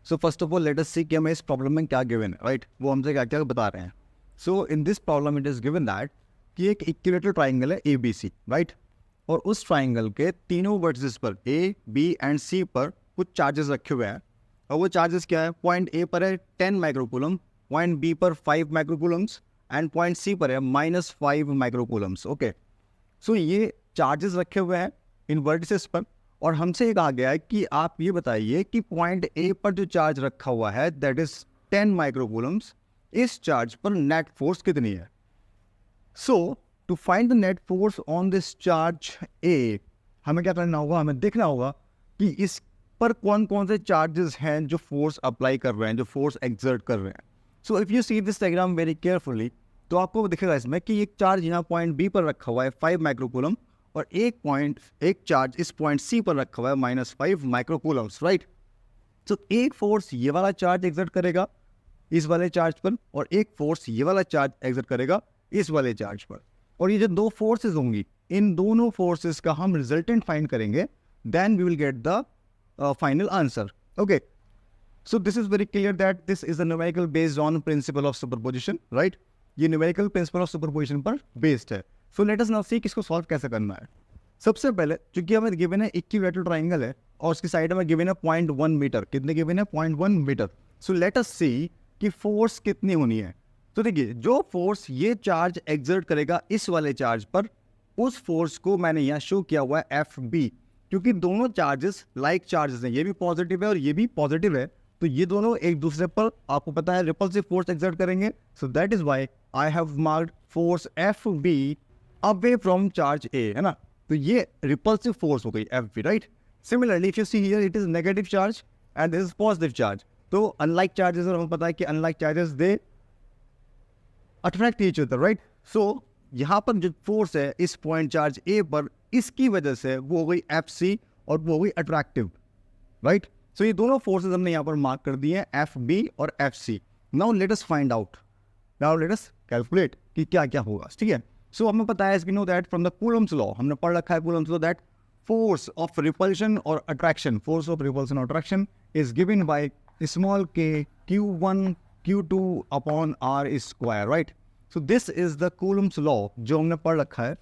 So first of all let us see कि हमें इस प्रॉब्लम में क्या गिवन है, राइट? वो हमसे क्या क्या बता रहे हैं. So in this problem it is given that कि एक इक्विलेटरल ट्राइंगल है ABC, राइट? और उस ट्राइंगल के तीनों वर्टिसेस पर A, B एंड C पर कुछ चार्जेस रखे हुए हैं. और वो चार्जेस क्या है? पॉइंट A पर है 10 माइक्रोकूलम, पॉइंट B पर 5 माइक्रोकूलम्स एंड पॉइंट C पर है -5 माइक्रोकूलम्स. ओके, सो ये चार्जेस रखे हुए हैं इन वर्टिसेस पर. और हमसे ये कहा गया है कि आप ये बताइए कि पॉइंट A पर जो चार्ज रखा हुआ है दैट इज 10 माइक्रोकूलम्स, इस चार्ज पर नेट फोर्स कितनी है? So to find the net force on this charge A, हमें क्या करना होगा? हमें देखना होगा कि इस पर कौन कौन से चार्जेस हैं जो फोर्स अप्लाई कर रहे हैं, जो फोर्स एक्सर्ट कर रहे हैं. So if you see this diagram very carefully तो आपको दिखेगा इसमें कि एक चार्ज यहाँ पॉइंट B पर रखा हुआ है 5 माइक्रोकूलम और एक चार्ज इस पॉइंट C पर रखा हुआ है -5 माइक्रोकूलम्स, राइट? तो एक फोर्स ये वाला चार्ज एक्सर्ट करेगा इस वाले चार्ज पर और एक फोर्स ये वाला चार्ज एक्सर्ट करेगा इस वाले चार्ज पर. और ये जो दो फोर्सेस होंगी इन दोनों फोर्सेस का हम रिजल्टेंट फाइंड करेंगे, then we will get the final answer. Okay, so this is very clear that this is a numerical based on principle of superposition, right? ये numerical principle of superposition पर based है. So let us now see कि इसको solve कैसे करना है. सबसे पहले चूंकि हमें given है इक्विलेटरल ट्राइंगल है और उसकी साइड में given है 0.1 मीटर. कितने given है? 0.1 metre. So let us see कि फोर्स कितनी होनी है. तो देखिए जो फोर्स ये चार्ज एक्सर्ट करेगा इस वाले चार्ज पर, उस फोर्स को मैंने यहाँ शो किया हुआ है FB, क्योंकि दोनों चार्जेस लाइक चार्जेस हैं. ये भी पॉजिटिव है और ये भी पॉजिटिव है, तो ये दोनों एक दूसरे पर आपको पता है रिपल्सिव फोर्स एक्सर्ट करेंगे. So that is why I have marked force FB away from charge A, है ना? तो ये रिपल्सिव फोर्स हो गई FB, right? Similarly if you see here it is negative charge and this is positive charge. तो unlike charges, और हमें पता है कि unlike charges they attract each other, right? So यहाँ पर जो फोर्स है इस पॉइंट चार्ज A पर, इसकी वजह से वो हो गई FC और वो हो गई अट्रैक्टिव, राइट? सो ये दोनों फोर्सेस हमने यहाँ पर मार्क कर दिए हैं FB और FC. Now let us find out, now let us calculate कि क्या क्या होगा, ठीक है? सो हमें पता है, we know that from the Coulomb's law, हमने पढ़ रखा है Coulomb's law, that force of repulsion और अट्रैक्शन, फोर्स ऑफ रिपल्शन और attraction is given by small k Q1 Q2 upon R square, right? So this is the Coulomb's law जो हमने पढ़ रखा है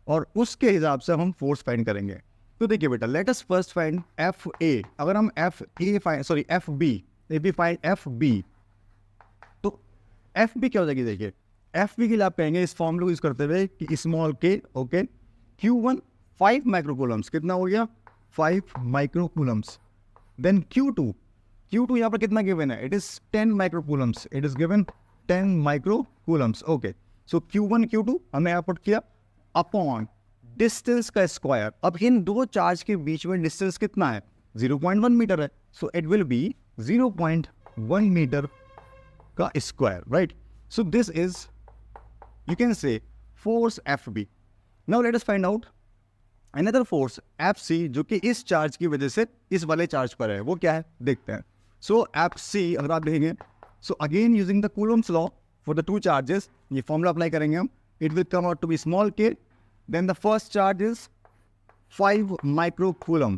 और उसके हिसाब से हम फोर्स फाइंड करेंगे. तो देखिए बेटा, let us first find FA. अगर हम FB, if we find FB तो FB क्या हो जाएगी? देखिए FB के लिए आप कहेंगे इस फॉर्मूला को यूज करते हुए कि स्मॉल k, ओके, Q1 5 माइक्रोकूलम्स, कितना हो गया? 5 माइक्रोकूलम्स. देन Q2 यहाँ पर कितना गिवन है? It is 10 microcoulombs, it is given 10 microcoulombs. Okay, so Q1 Q2 हमने यहाँ पुट किया अपॉन डिस्टेंस का स्क्वायर. अब इन दो चार्ज के बीच में डिस्टेंस कितना है? 0.1 मीटर है. So it will be 0.1 metre का square, right? So this is, you can say, force FB. Now let us find out another force FC जो कि इस चार्ज की वजह से इस वाले चार्ज पर है. वो क्या है देखते हैं. सो FC अगर आप देखेंगे, so again using the Coulomb's law for the two charges, ये फॉर्मूला अप्लाई करेंगे हम. It will come out to be small k. Then the first charge is 5 microcoulomb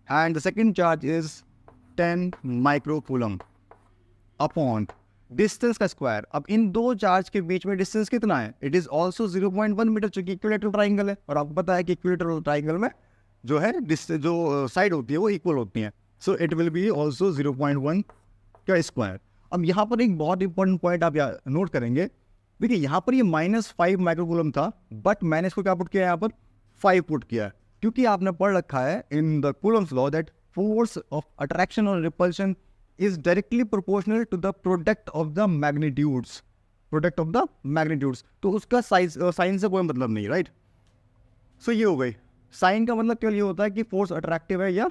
and the second charge is 10 microcoulomb upon distance का square. अब इन दो charge के बीच में distance कितना है? इट इज ऑल्सो 0.1 मीटर, चूंकि इक्विलेटरल ट्राइंगल है और आपको पता है कि इक्विलेटरल ट्राइंगल में जो है जो साइड होती है वो इक्वल होती है. So it will B also 0.1 का स्क्वायर. अब यहाँ पर एक बहुत इंपॉर्टेंट पॉइंट आप नोट करेंगे. देखिए यहाँ पर ये -5 माइक्रोकूलम था, बट मैंने इसको क्या पुट किया है? यहाँ पर 5 पुट किया है, क्योंकि आपने पढ़ रखा है in the Coulomb's law that force of attraction और repulsion is directly proportional to the product of the magnitudes, product of the magnitudes. तो उसका साइन से कोई मतलब नहीं, राइट? सो ये हो गई. साइन का मतलब केवल ये होता है कि फोर्स अट्रैक्टिव है या.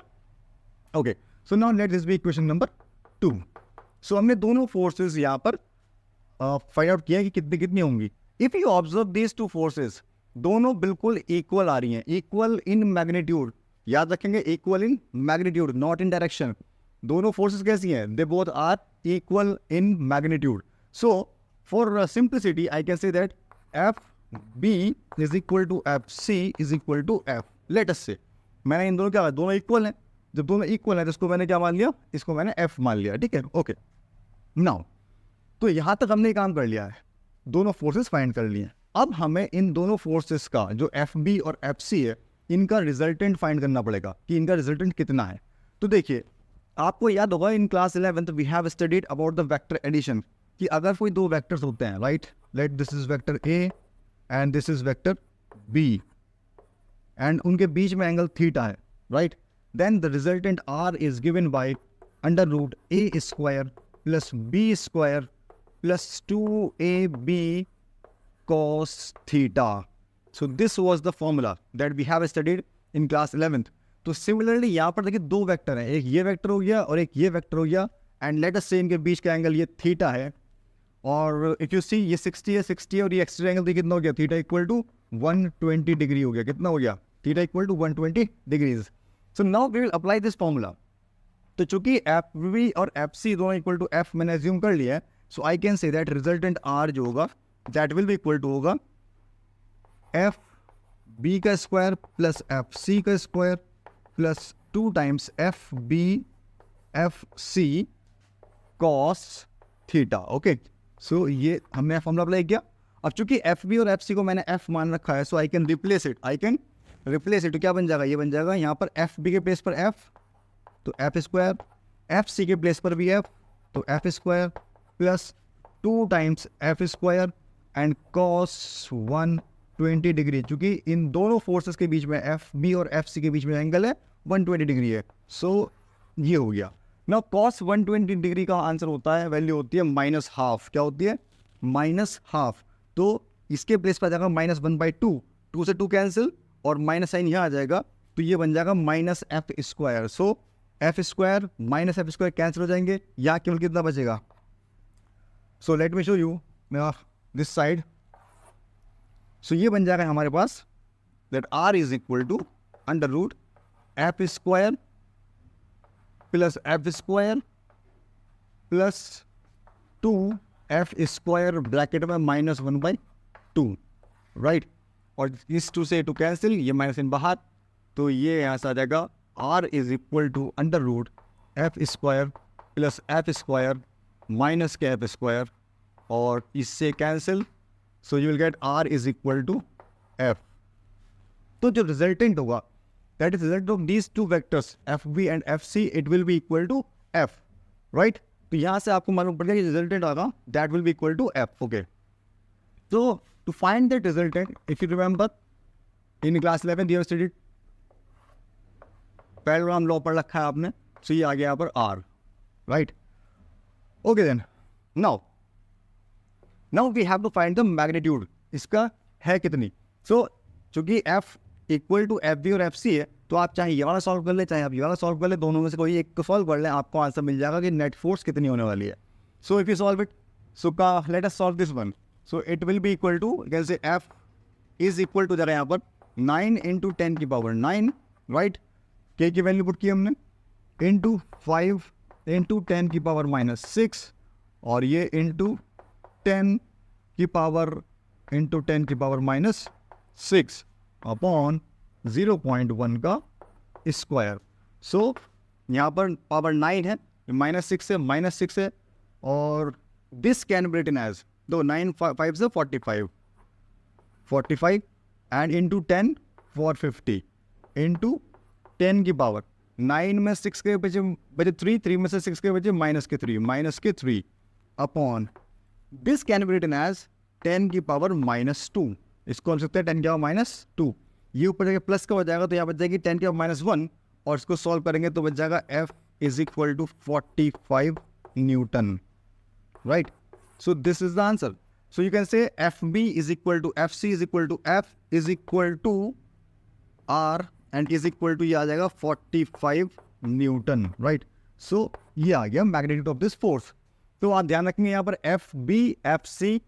Okay, so now let this be equation number 2. So हमने दोनों फोर्सेस यहाँ पर फाइंड आउट किया कि कितनी कितनी होंगी. If you observe these two forces, दोनों बिल्कुल इक्वल आ रही हैं, इक्वल इन मैग्नीट्यूड. याद रखेंगे, equal in magnitude, not in direction. दोनों फोर्सेस कैसी हैं? They both are equal in magnitude. So for simplicity I can say that FB is equal to FC is equal to F. Let us say मैंने इन दोनों क्या, दोनों equal हैं, जब दोनों इक्वल है तो इसको मैंने क्या मान लिया, इसको मैंने एफ मान लिया, ठीक है, ओके। नाउ तो यहाँ तक हमने काम कर लिया है, दोनों फोर्सेस फाइंड कर लिए हैं। अब हमें इन दोनों फोर्सेस का जो एफ बी और एफ सी है, इनका रिजल्टेंट फाइंड करना पड़ेगा कि इनका रिजल्टेंट कितना है। तो देखिए, आपको याद होगा in class 11th we have studied about the vector addition, कि अगर कोई दो वेक्टर्स होते हैं, right, let this is vector A and this is vector B, and उनके बीच में एंगल थीटा है, right, then the resultant R is given by under root A square plus B square plus 2ab cos theta. So this was the formula that we have studied in class 11th. तो similarly यहाँ पर देखिए दो vector हैं, एक ये vector हो गया और एक ये वेक्टर हो गया, एंड लेट अस से इनके बीच का एंगल ये थीटा है, और इफ यू सी ये 60 है, 60 है, और ये एक्स्ट्रा एंगल कितना हो गया, थीटा इक्वल टू 120 डिग्री हो गया, कितना हो गया, theta equal to 120 degrees. So now we will apply this formula. तो चूंकि एफ बी और एफ सी दोनों इक्वल टू एफ मैंने एज्यूम कर लिया है, so I can say that resultant R जो होगा that will be equal to होगा एफ बी का स्क्वायर प्लस एफ सी का square plus 2 times F B F C cos theta. Okay, so ये हमने फॉर्मूला अप्लाई किया। अब चूंकि एफ बी और एफ सी को मैंने एफ मान रखा है, so I can replace it, तो क्या बन जाएगा, ये बन जाएगा यहाँ पर एफ बी के प्लेस पर एफ, तो एफ स्क्वायर, एफ सी के प्लेस पर भी एफ, तो F square plus 2 times F square and cos 120 degree, चूंकि इन दोनों फोर्सेस के बीच में एफ बी और एफ सी के बीच में एंगल है 120 डिग्री है। सो ये हो गया। नाउ कॉस 120 डिग्री का आंसर होता है, वैल्यू होती है -½ क्या होती है, -½ तो इसके प्लेस पर आ जाएगा -1/2, 2 से 2 कैंसिल और माइनस साइन यहाँ आ जाएगा, तो ये बन जाएगा -f square. So F square minus F square cancel हो जाएंगे, यहाँ केवल कितना बचेगा, so let me show you this side. So ये बन जाएगा हमारे पास that R is equal to under root F square plus F square plus 2f square bracket में -1/2, राइट, और इस 2 से 2 कैंसिल, ये माइनस इन बाहर, तो ये यहाँ से आ जाएगा r is equal to under root F square plus F square minus के एफ स्क्वायर, और इससे cancel, so you will get r is equal to f। तो जो रिजल्टेंट होगा that is result of these two vectors F B and F C, it will be equal to f, right. तो यहाँ से आपको मालूम पड़ गया कि रिजल्टेंट आएगा that will be equal to f। Okay, तो to find that resultant, if you remember in class 11 you have studied parallelogram law पढ़ रखा है आपने, सो ये आ गया यहाँ पर r, right. Okay then now we have to find the magnitude, इसका है कितनी। सो चूंकि f equal to F B और एफ सी है, तो आप चाहे ये वाला सॉल्व कर ले चाहे आप ये वाला सॉल्व कर ले, दोनों में से कोई एक को सॉल्व कर ले, आपको आंसर मिल जाएगा कि नेट फोर्स कितनी होने वाली है। So if you solve it, so let us solve this one. So it will be equal to, you can say f is equal to जरा यहाँ पर 9 into 10 की पावर 9, right, k की वैल्यू पुट की हमने, into 5 into 10 की power -6, और ये into 10 की पावर into 10 की पावर -6 अपॉन 0.1 का स्क्वायर। सो यहाँ पर पावर 9 है, -6 है, और this can be written as, दो 9 5 से 45 एंड इंटू 10 450 इंटू 10 की पावर 9 में 6 के बचे 3 में से 6 के बचे -3 upon this can be written as 10 की पावर -2, इसको लिख सकते हैं 10 की पावर -2, ये ऊपर जाके प्लस का हो जाएगा, तो यहाँ बच जाएगी 10 की पावर -1, और इसको सॉल्व करेंगे तो बच जाएगा f is equal to 45 newton, right. So this is the answer. So you can say FB is equal to FC is equal to F is equal to R and is equal to ये आ जाएगा 45 newton, right. सो ये आ गया magnitude of this force. तो आप ध्यान रखेंगे यहाँ पर FB FC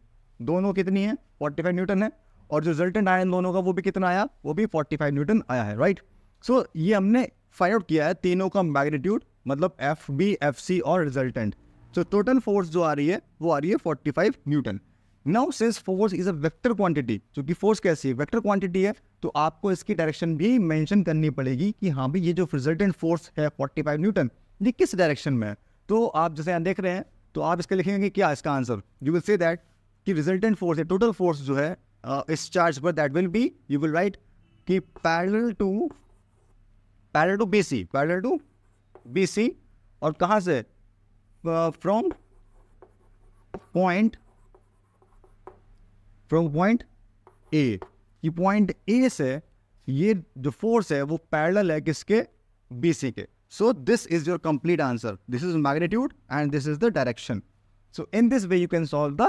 दोनों कितनी है, 45 न्यूटन है, और जो रिजल्टेंट आया इन दोनों का वो भी कितना आया, वो भी 45 न्यूटन आया है, राइट। सो ये हमने फाइंड आउट किया है तीनों का मैग्नीट्यूड, मतलब FB FC और रिजल्टेंट। So total force जो आ रही है वो आ रही है 45 Newton. Now since force is a vector quantity, क्योंकि force कैसी है, वेक्टर क्वांटिटी है, तो आपको इसकी डायरेक्शन भी मेंशन करनी पड़ेगी कि हाँ भाई ये जो रिजल्टेंट फोर्स है 45 न्यूटन ये किस डायरेक्शन में है। तो आप जैसे यहाँ देख रहे हैं तो आप इसके लिखेंगे कि क्या इसका answer, you will say that कि रिजल्टेंट फोर्स है, टोटल फोर्स जो है इस चार्ज पर, that will B, you will write कि पैरेलल टू BC, और कहाँ से, फ्रॉम पॉइंट ए, कि पॉइंट ए से ये जो फोर्स है वो पैरेलल है किसके, BC के। So this is your complete answer. This is magnitude and this is the direction. So in this way you can solve the